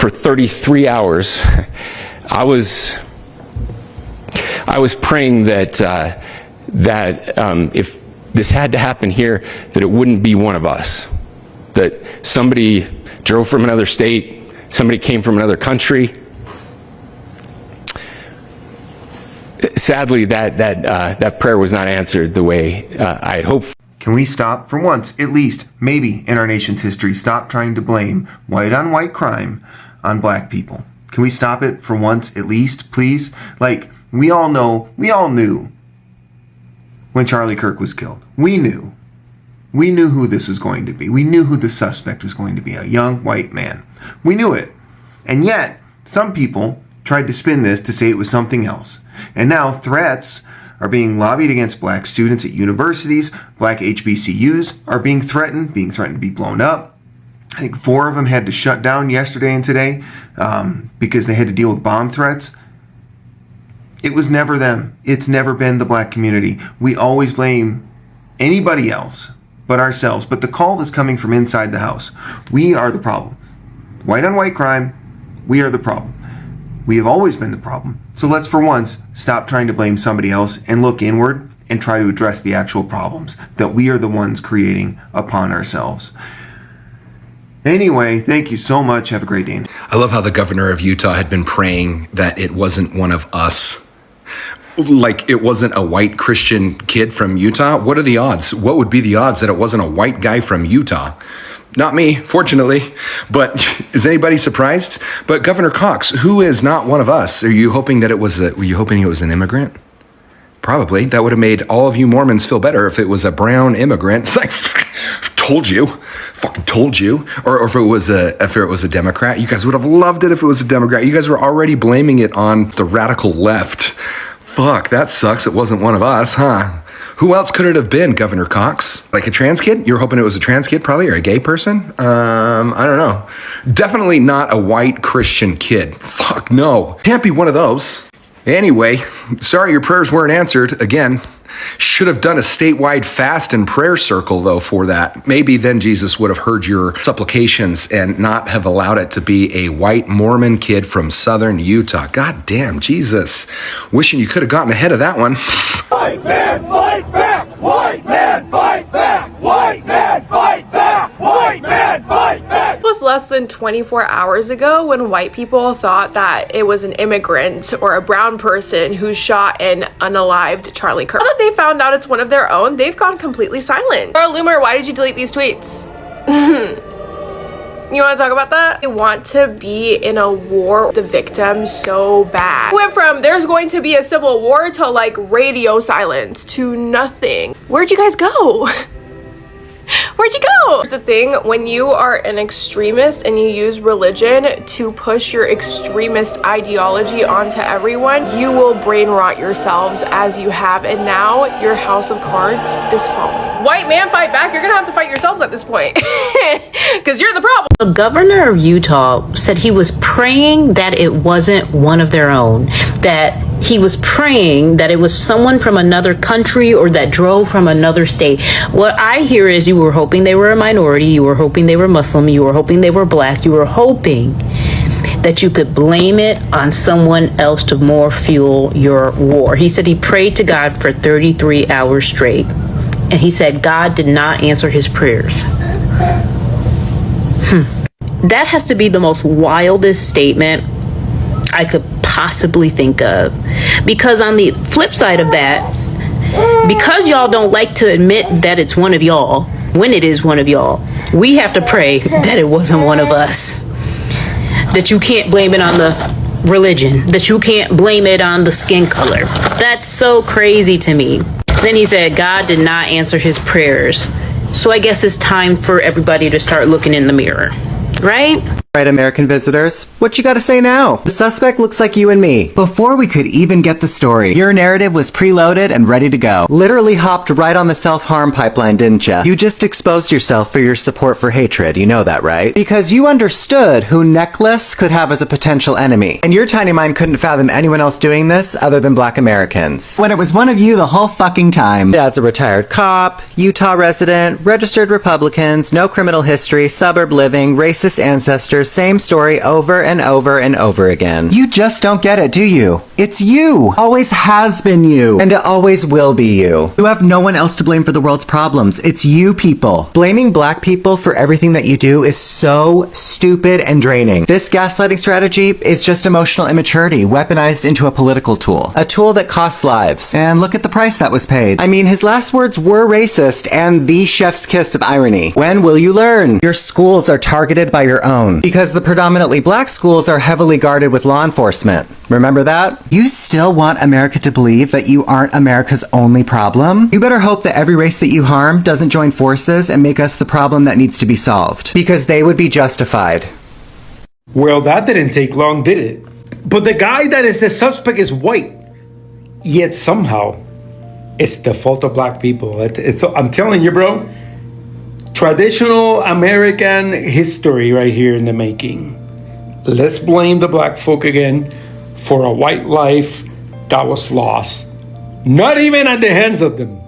for 33 hours, I was praying that if this had to happen here, that it wouldn't be one of us. That somebody drove from another state, somebody came from another country. Sadly, that prayer was not answered the way I had hoped. Can we stop for once, at least, maybe in our nation's history, stop trying to blame white on white crime on black people? Can we stop it for once, at least, please? Like, we all knew when Charlie Kirk was killed. We knew who this was going to be. We knew who the suspect was going to be, a young white man. We knew it. And yet, some people tried to spin this to say it was something else. And now threats are being lobbied against black students at universities. Black HBCUs are being threatened to be blown up. I think 4 of them had to shut down yesterday and today because they had to deal with bomb threats. It was never them. It's never been the black community. We always blame anybody else but ourselves. But the call is coming from inside the house. We are the problem. White on white crime, we are the problem. We have always been the problem. So let's for once stop trying to blame somebody else and look inward and try to address the actual problems that we are the ones creating upon ourselves. Anyway, thank you so much. Have a great day. I love how the governor of Utah had been praying that it wasn't one of us. Like it wasn't a white Christian kid from Utah. What are the odds? What would be the odds that it wasn't a white guy from Utah? Not me, fortunately, but is anybody surprised? But Governor Cox, who is not one of us? Were you hoping it was an immigrant? Probably. That would have made all of you Mormons feel better if it was a brown immigrant. It's like, fucking told you. Or if it was a Democrat. You guys would have loved it if it was a Democrat. You guys were already blaming it on the radical left. Fuck, that sucks. It wasn't one of us, huh? Who else could it have been, Governor Cox? Like a trans kid? You're hoping it was a trans kid, probably, or a gay person? I don't know. Definitely not a white Christian kid. Fuck, no. Can't be one of those. Anyway, sorry your prayers weren't answered. Again, should have done a statewide fast and prayer circle, though, for that. Maybe then Jesus would have heard your supplications and not have allowed it to be a white Mormon kid from southern Utah. God damn, Jesus. Wishing you could have gotten ahead of that one. White man, fight back! White man, fight back! White man, fight back! White man, fight back! It was less than 24 hours ago when white people thought that it was an immigrant or a brown person who shot and unalived Charlie Kirk. Now that they found out it's one of their own, they've gone completely silent. Laura Loomer, why did you delete these tweets? You want to talk about that? They want to be in a war with the victims so bad. Went from there's going to be a civil war to like radio silence to nothing. Where'd you guys go? Where'd you go? Here's the thing, when you are an extremist and you use religion to push your extremist ideology onto everyone, you will brain rot yourselves as you have, and now your house of cards is falling. White man, fight back. You're gonna have to fight yourselves at this point because you're the problem. The governor of Utah said he was praying that it wasn't one of their own, that he was praying that it was someone from another country or that drove from another state. What I hear is you were hoping they were a minority, you were hoping they were Muslim, you were hoping they were black, you were hoping that you could blame it on someone else to more fuel your war. He said he prayed to God for 33 hours straight, and he said God did not answer his prayers. That has to be the most wildest statement I could possibly think of. Because on the flip side of that, because y'all don't like to admit that it's one of y'all, when it is one of y'all, we have to pray that it wasn't one of us. That you can't blame it on the religion, that you can't blame it on the skin color. That's so crazy to me. Then he said God did not answer his prayers. So I guess it's time for everybody to start looking in the mirror, right? Right, American visitors, what you gotta say now? The suspect looks like you and me. Before we could even get the story, your narrative was preloaded and ready to go. Literally hopped right on the self-harm pipeline, didn't ya? You just exposed yourself for your support for hatred, you know that, right? Because you understood who Necklace could have as a potential enemy. And your tiny mind couldn't fathom anyone else doing this other than black Americans. When it was one of you the whole fucking time. Dad's a retired cop, Utah resident, registered Republicans, no criminal history, suburb living, racist ancestors, same story over and over and over again. You just don't get it, do you? It's you. Always has been you. And it always will be you. You have no one else to blame for the world's problems. It's you people. Blaming black people for everything that you do is so stupid and draining. This gaslighting strategy is just emotional immaturity weaponized into a political tool. A tool that costs lives. And look at the price that was paid. I mean, his last words were racist and the chef's kiss of irony. When will you learn? Your schools are targeted by your own. Because the predominantly black schools are heavily guarded with law enforcement. Remember that? You still want America to believe that you aren't America's only problem? You better hope that every race that you harm doesn't join forces and make us the problem that needs to be solved. Because they would be justified. Well, that didn't take long, did it? But the guy that is the suspect is white. Yet somehow, it's the fault of black people. I'm telling you, bro. Traditional American history right here in the making. Let's blame the black folk again for a white life that was lost. Not even at the hands of them.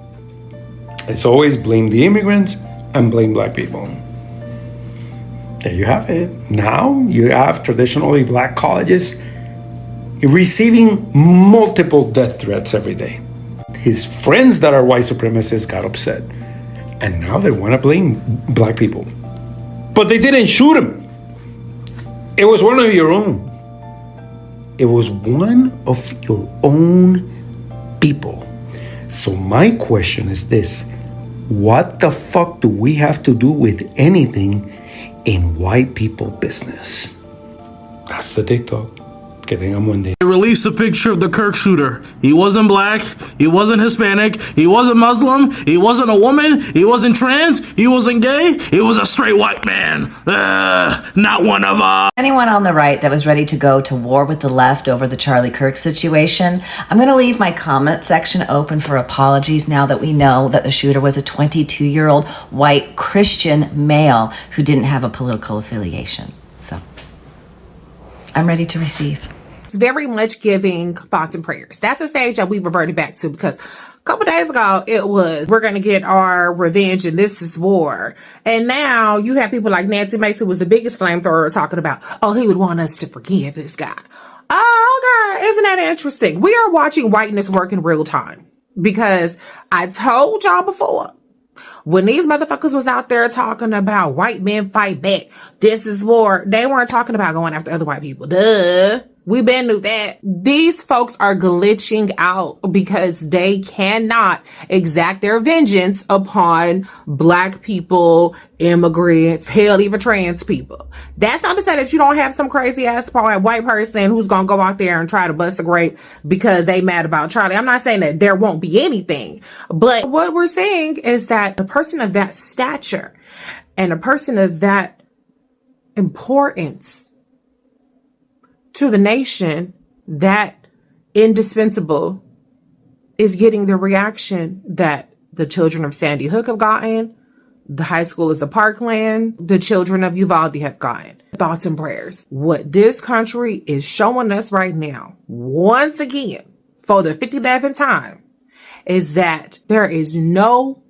Let's always blame the immigrants and blame black people. There you have it. Now you have traditionally black colleges receiving multiple death threats every day. His friends that are white supremacists got upset. And now they want to blame black people. But they didn't shoot him. It was one of your own. It was one of your own people. So my question is this. What the fuck do we have to do with anything in white people business? That's the TikTok. Que tengan buen día. They released a picture of the Kirk shooter. He wasn't black, he wasn't Hispanic, he wasn't Muslim, he wasn't a woman, he wasn't trans, he wasn't gay, he was a straight white man. Not one of us. Anyone on the right that was ready to go to war with the left over the Charlie Kirk situation, I'm going to leave my comment section open for apologies now that we know that the shooter was a 22-year-old white Christian male who didn't have a political affiliation. So, I'm ready to receive. It's very much giving thoughts and prayers. That's the stage that we reverted back to because a couple days ago it was, we're going to get our revenge and this is war. And now you have people like Nancy Mace, who was the biggest flamethrower, talking about, oh, he would want us to forgive this guy. Oh, God, isn't that interesting? We are watching whiteness work in real time because I told y'all before, when these motherfuckers was out there talking about white men fight back, this is war, they weren't talking about going after other white people. Duh. We been knew that. These folks are glitching out because they cannot exact their vengeance upon black people, immigrants, hell, even trans people. That's not to say that you don't have some crazy ass white person who's gonna go out there and try to bust a grape because they mad about Charlie. I'm not saying that there won't be anything, but what we're saying is that a person of that stature and a person of that importance to the nation, that indispensable, is getting the reaction that the children of Sandy Hook have gotten, the high schoolers of Parkland, the children of Uvalde have gotten. Thoughts and prayers. What this country is showing us right now, once again, for the 57th time, is that there is no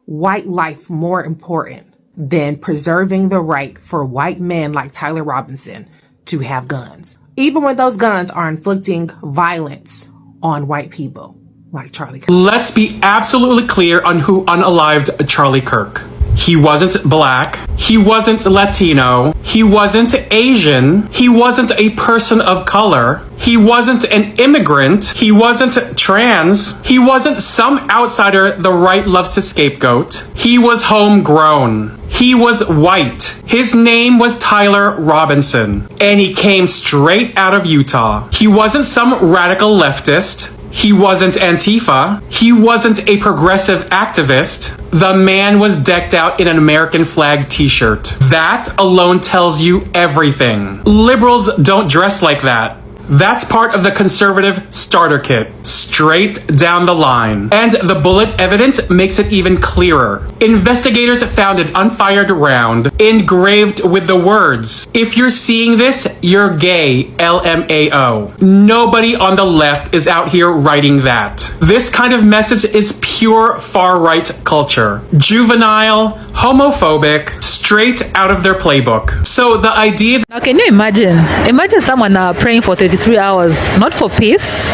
white life more important than preserving the right for white men like Tyler Robinson to have guns, even when those guns are inflicting violence on white people like Charlie Kirk. Let's be absolutely clear on who unalived Charlie Kirk. He wasn't black, he wasn't Latino, he wasn't Asian, he wasn't a person of color, he wasn't an immigrant, he wasn't trans, he wasn't some outsider the right loves to scapegoat. He was homegrown. He was white. His name was Tyler Robinson, and he came straight out of Utah. He wasn't some radical leftist. He wasn't Antifa. He wasn't a progressive activist. The man was decked out in an American flag t-shirt. That alone tells you everything. Liberals don't dress like that. That's part of the conservative starter kit, straight down the line. And the bullet evidence makes it even clearer. Investigators found an unfired round engraved with the words, "If you're seeing this, you're gay, LMAO." Nobody on the left is out here writing that. This kind of message is pure far-right culture. Juvenile, homophobic, straight out of their playbook. So the idea... Now can you imagine someone praying for 33 hours, not for peace,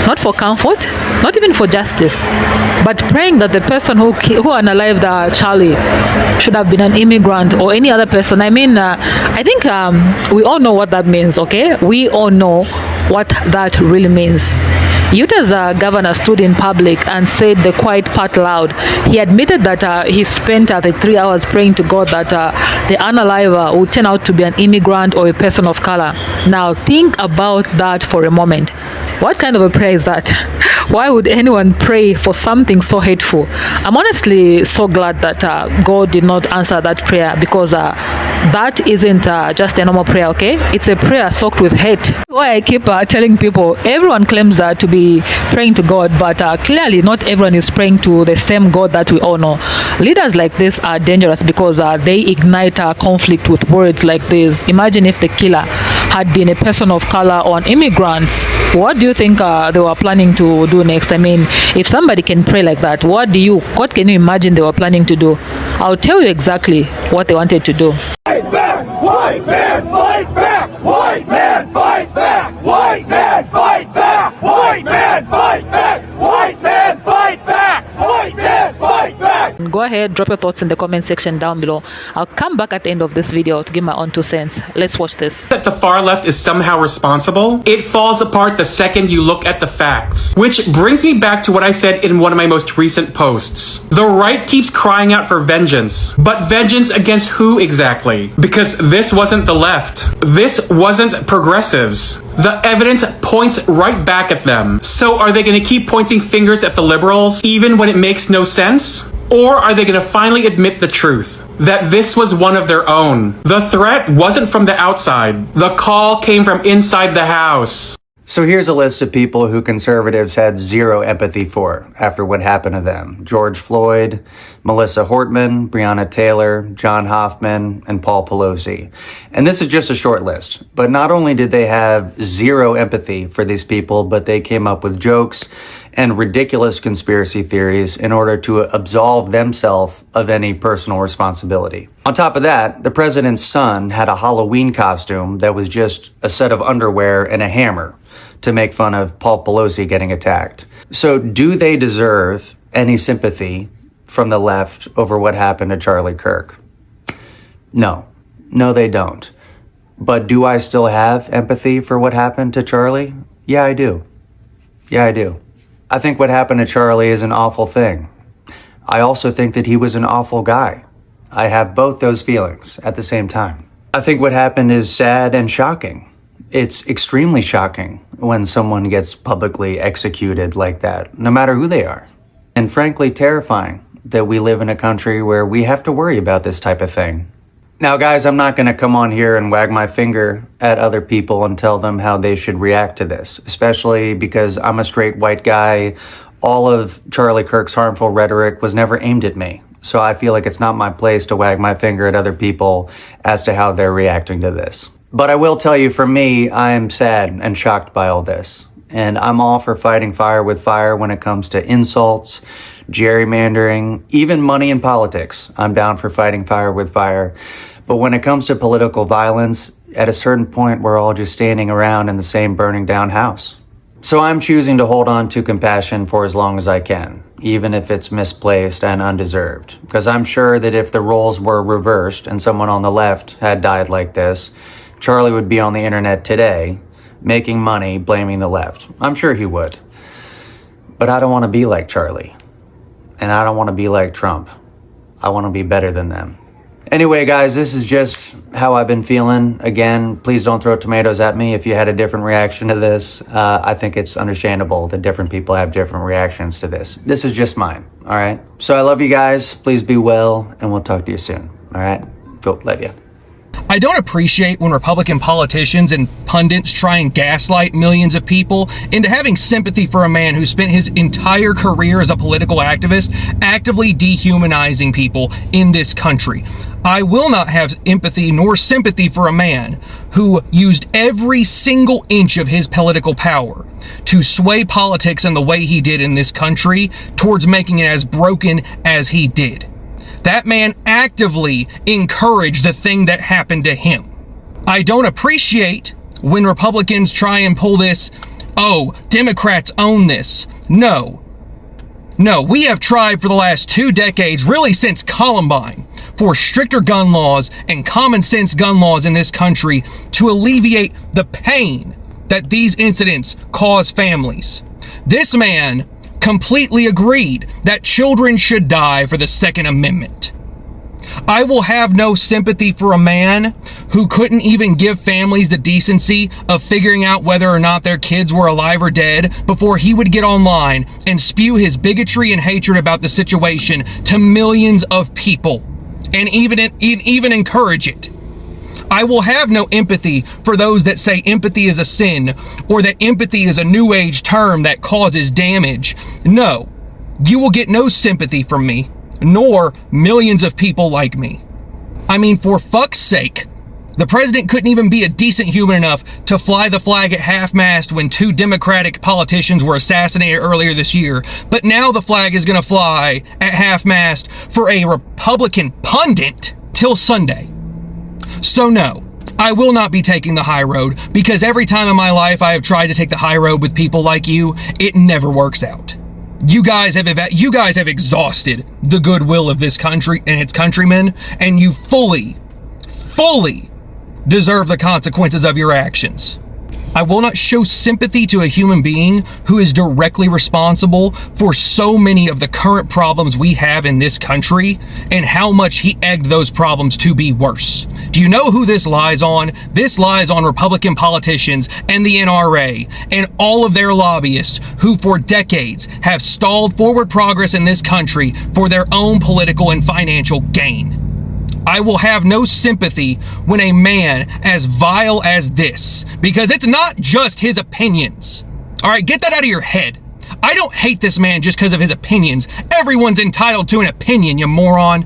not for comfort, not even for justice, but praying that the person who unalived Charlie should have been an immigrant or any other person. I mean, I think we all know what that means, okay? We all know what that really means. Utah's governor stood in public and said the quiet part loud. He admitted that he spent the 3 hours praying to God that the unaliver would turn out to be an immigrant or a person of color. Now think about that for a moment. What kind of a prayer is that? Why would anyone pray for something so hateful? I'm honestly so glad that God did not answer that prayer, because that isn't just a normal prayer, okay? It's a prayer soaked with hate. That's why I keep telling people, everyone claims to be praying to God, but clearly not everyone is praying to the same God that we all know. Leaders like this are dangerous because they ignite conflict with words like this. Imagine if the killer had been a person of color or an immigrant. What do you think they were planning to do next? I mean, if somebody can pray like that, what can you imagine they were planning to do? I'll tell you exactly what they wanted to do. Fight back! White man, fight back! White man, fight back! White man, fight back! White man, fight back! White man, fight back! White man, fight back! Go ahead, drop your thoughts in the comment section down below. I'll come back at the end of this video to give my own 2 cents. Let's watch this. That the far left is somehow responsible, it falls apart the second you look at the facts. Which brings me back to what I said in one of my most recent posts. The right keeps crying out for vengeance. But vengeance against who exactly? Because this wasn't the left. This wasn't progressives. The evidence points right back at them. So are they going to keep pointing fingers at the liberals even when it makes no sense? Or are they going to finally admit the truth? That this was one of their own. The threat wasn't from the outside. The call came from inside the house. So here's a list of people who conservatives had zero empathy for after what happened to them. George Floyd, Melissa Hortman, Breonna Taylor, John Hoffman, and Paul Pelosi. And this is just a short list. But not only did they have zero empathy for these people, but they came up with jokes and ridiculous conspiracy theories in order to absolve themselves of any personal responsibility. On top of that, the president's son had a Halloween costume that was just a set of underwear and a hammer to make fun of Paul Pelosi getting attacked. So do they deserve any sympathy from the left over what happened to Charlie Kirk? No. No, they don't. But do I still have empathy for what happened to Charlie? Yeah, I do. Yeah, I do. I think what happened to Charlie is an awful thing. I also think that he was an awful guy. I have both those feelings at the same time. I think what happened is sad and shocking. It's extremely shocking when someone gets publicly executed like that, no matter who they are. And frankly, terrifying that we live in a country where we have to worry about this type of thing. Now, guys, I'm not going to come on here and wag my finger at other people and tell them how they should react to this, especially because I'm a straight white guy. All of Charlie Kirk's harmful rhetoric was never aimed at me. So I feel like it's not my place to wag my finger at other people as to how they're reacting to this. But I will tell you, for me, I am sad and shocked by all this. And I'm all for fighting fire with fire when it comes to insults, gerrymandering, even money in politics. I'm down for fighting fire with fire. But when it comes to political violence, at a certain point, we're all just standing around in the same burning down house. So I'm choosing to hold on to compassion for as long as I can, even if it's misplaced and undeserved. Because I'm sure that if the roles were reversed and someone on the left had died like this, Charlie would be on the internet today, making money, blaming the left. I'm sure he would. But I don't want to be like Charlie. And I don't want to be like Trump. I want to be better than them. Anyway, guys, this is just how I've been feeling. Again, please don't throw tomatoes at me if you had a different reaction to this. I think it's understandable that different people have different reactions to this. This is just mine, all right? So I love you guys. Please be well, and we'll talk to you soon, all right? Cool, love you. I don't appreciate when Republican politicians and pundits try and gaslight millions of people into having sympathy for a man who spent his entire career as a political activist actively dehumanizing people in this country. I will not have empathy nor sympathy for a man who used every single inch of his political power to sway politics in the way he did in this country towards making it as broken as he did. That man actively encouraged the thing that happened to him. I don't appreciate when Republicans try and pull this, oh, Democrats own this. No, we have tried for the last 2 decades, really since Columbine, for stricter gun laws and common sense gun laws in this country to alleviate the pain that these incidents cause families. This man completely agreed that children should die for the Second Amendment. I will have no sympathy for a man who couldn't even give families the decency of figuring out whether or not their kids were alive or dead before he would get online and spew his bigotry and hatred about the situation to millions of people and even encourage it. I will have no empathy for those that say empathy is a sin or that empathy is a new age term that causes damage. No, you will get no sympathy from me, nor millions of people like me. I mean, for fuck's sake, the president couldn't even be a decent human enough to fly the flag at half-mast when 2 Democratic politicians were assassinated earlier this year, but now the flag is going to fly at half-mast for a Republican pundit till Sunday. So no, I will not be taking the high road, because every time in my life I have tried to take the high road with people like you, it never works out. You guys have exhausted the goodwill of this country and its countrymen, and you fully deserve the consequences of your actions. I will not show sympathy to a human being who is directly responsible for so many of the current problems we have in this country and how much he egged those problems to be worse. Do you know who this lies on? This lies on Republican politicians and the NRA and all of their lobbyists who for decades have stalled forward progress in this country for their own political and financial gain. I will have no sympathy when a man as vile as this, because it's not just his opinions. All right, get that out of your head. I don't hate this man just because of his opinions. Everyone's entitled to an opinion, you moron.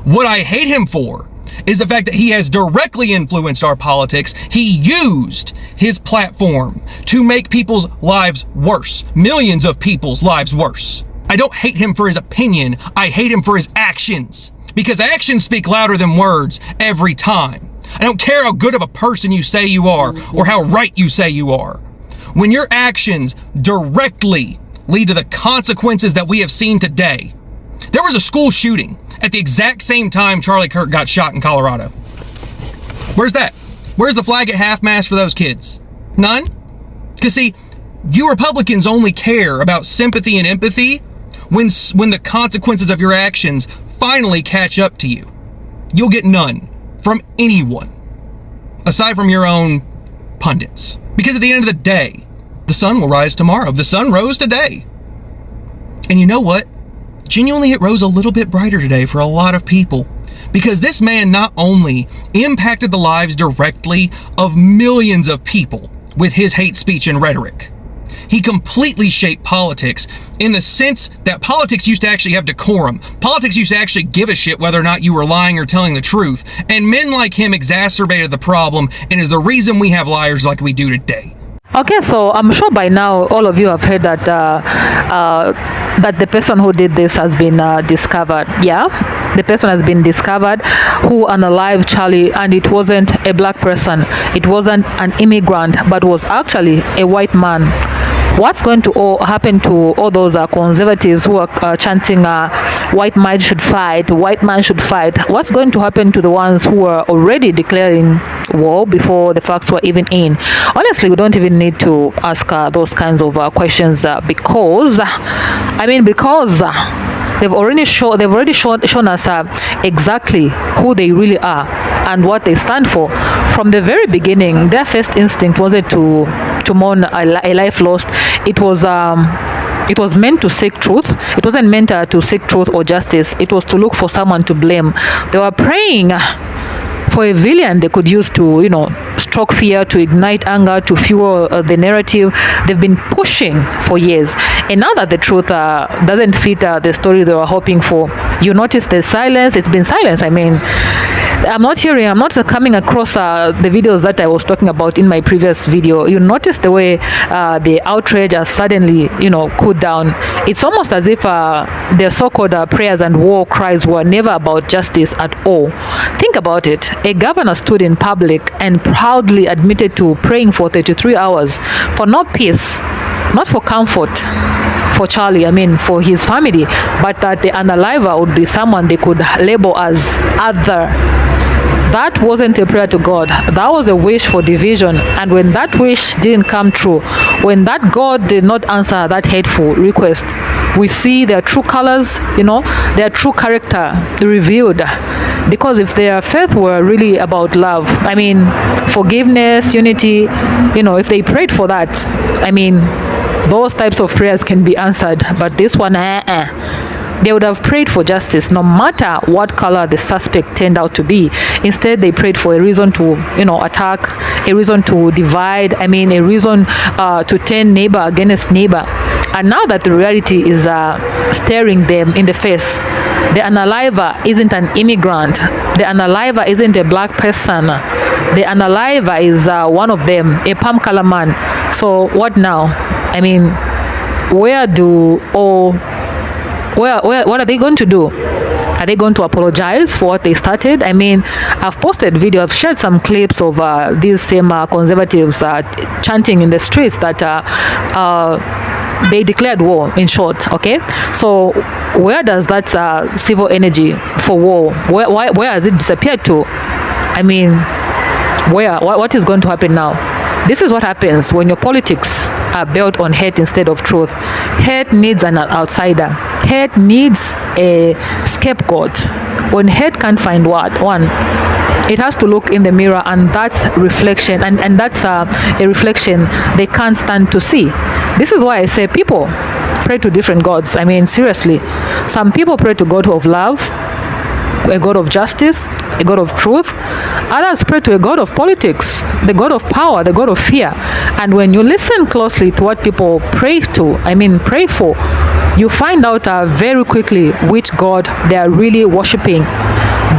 What I hate him for is the fact that he has directly influenced our politics. He used his platform to make people's lives worse, millions of people's lives worse. I don't hate him for his opinion. I hate him for his actions. Because actions speak louder than words every time. I don't care how good of a person you say you are or how right you say you are. When your actions directly lead to the consequences that we have seen today. There was a school shooting at the exact same time Charlie Kirk got shot in Colorado. Where's that? Where's the flag at half-mast for those kids? None? Because see, you Republicans only care about sympathy and empathy when the consequences of your actions finally catch up to you. You'll get none from anyone aside from your own pundits. Because at the end of the day, the sun will rise tomorrow. The sun rose today. And you know what? Genuinely, it rose a little bit brighter today for a lot of people. Because this man not only impacted the lives directly of millions of people with his hate speech and rhetoric, he completely shaped politics in the sense that politics used to actually have decorum. Politics used to actually give a shit whether or not you were lying or telling the truth. And men like him exacerbated the problem and is the reason we have liars like we do today. Okay, so I'm sure by now all of you have heard that that the person who did this has been discovered. Yeah, the person has been discovered who unalived Charlie, and it wasn't a black person. It wasn't an immigrant, but was actually a white man. What's going to happen to all those conservatives who are chanting white man should fight, white man should fight? What's going to happen to the ones who were already declaring war before the facts were even in? Honestly, we don't even need to ask those kinds of questions because they've already shown us exactly who they really are and what they stand for. From the very beginning, their first instinct wasn't to mourn a life lost. It was meant to seek truth. It wasn't meant to seek truth or justice. It was to look for someone to blame. They were praying for a villain they could use to, stroke fear, to ignite anger, to fuel the narrative they've been pushing for years. And now that the truth doesn't fit the story they were hoping for, you notice the silence. It's been silence. I mean, I'm not coming across the videos that I was talking about in my previous video. You notice the way the outrage has suddenly, cooled down. It's almost as if their so-called prayers and war cries were never about justice at all. Think about it. A governor stood in public and proudly admitted to praying for 33 hours for not peace, not for comfort for Charlie, for his family, but that the unaliver would be someone they could label as other. That wasn't a prayer to God. That was a wish for division. And when that wish didn't come true, when that God did not answer that hateful request, we see their true colors, their true character revealed. Because if their faith were really about love, forgiveness, unity, if they prayed for that, those types of prayers can be answered. But this one, they would have prayed for justice no matter what color the suspect turned out to be. Instead, they prayed for a reason to, attack, a reason to divide, a reason to turn neighbor against neighbor. And now that the reality is staring them in the face, the unaliver isn't an immigrant. The unaliver isn't a black person. The unaliver is one of them, a palm color man. So what now? What are they going to do? Are they going to apologize for what they started? I've posted video, I've shared some clips of these same conservatives chanting in the streets that they declared war, in short, okay? So where does that civil energy for war, where has it disappeared to? What is going to happen now? This is what happens when your politics are built on hate instead of truth. Hate needs an outsider. Hate needs a scapegoat. When hate can't find one, it has to look in the mirror, and that's reflection, and that's a reflection they can't stand to see. This is why I say people pray to different gods. Seriously. Some people pray to God of love, a God of justice, a God of truth. Others pray to a God of politics, the God of power, the God of fear. And when you listen closely to what people pray to, pray for, you find out very quickly which God they are really worshiping.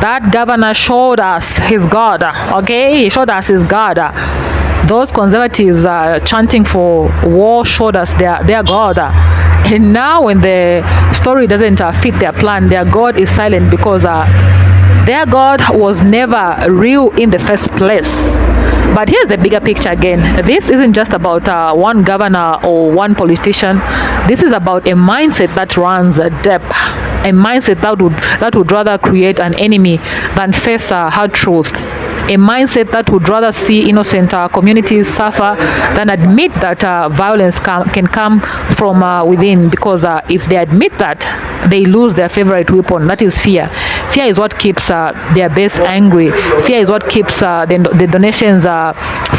That governor showed us his God, okay? He showed us his God. Those conservatives chanting for war showed us their God. And now when the story doesn't fit their plan, their God is silent because their God was never real in the first place. But here's the bigger picture again. This isn't just about one governor or one politician. This is about a mindset that runs depth. A mindset that would rather create an enemy than face hard truth. A mindset that would rather see innocent communities suffer than admit that violence can come from within, because if they admit that, they lose their favorite weapon, that is fear. Fear is what keeps their base angry. Fear is what keeps the donations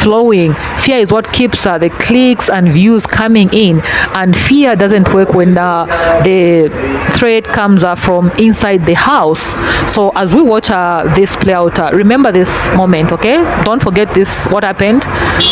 flowing. Fear is what keeps the clicks and views coming in. And fear doesn't work when the threat comes from inside the house. So as we watch this play out, remember this moment, okay? Don't forget this, what happened.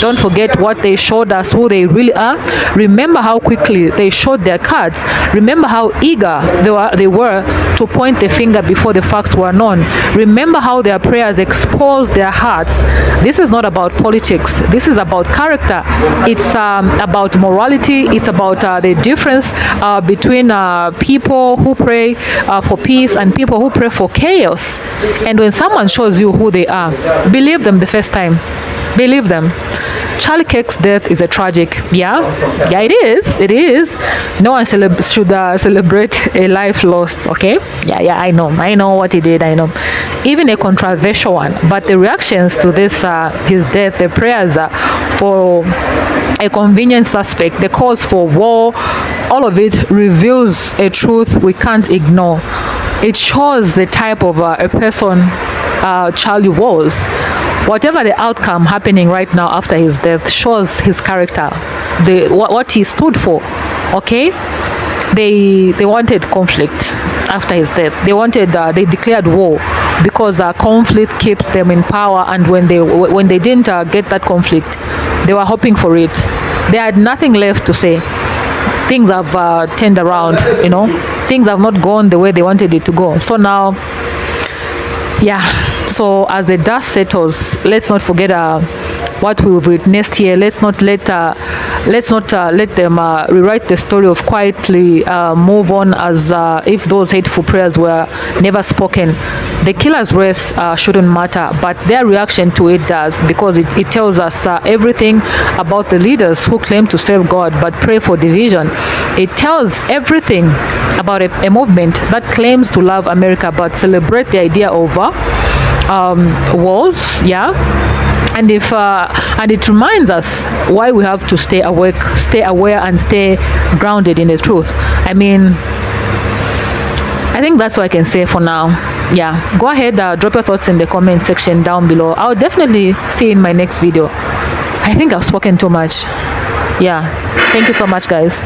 Don't forget what they showed us, who they really are. Remember how quickly they showed their cards. Remember how eager they were to point the finger before the facts were known. Remember how their prayers exposed their hearts. This is not about politics. This is about character. It's about morality. It's about the difference between people who pray for peace and people who pray for chaos. And when someone shows you who they are, believe them the first time. Believe them. Charlie Kirk's death is a tragic. Yeah, it is. No one should celebrate a life lost, okay? Yeah, I know what he did, I know. Even a controversial one. But the reactions to this, his death, the prayers for a convenient suspect, the calls for war, all of it reveals a truth we can't ignore. It shows the type of a person Charlie was. Whatever the outcome happening right now after his death shows his character, what he stood for, okay? They wanted conflict after his death. They declared war because conflict keeps them in power, and when they didn't get that conflict, they were hoping for it. They had nothing left to say. Things have turned around, you know. Things have not gone the way they wanted it to go. So now, yeah. So as the dust settles, let's not forget what we've witnessed here. Let's not let them rewrite the story of quietly move on as if those hateful prayers were never spoken. The killer's race shouldn't matter, but their reaction to it does, because it tells us everything about the leaders who claim to serve God but pray for division. It tells everything about a movement that claims to love America but celebrate the idea of wars, yeah. And it reminds us why we have to stay awake, stay aware, and stay grounded in the truth. I mean, I think that's what I can say for now. Yeah, go ahead, drop your thoughts in the comment section down below. I'll definitely see you in my next video. I think I've spoken too much. Yeah, thank you so much, guys.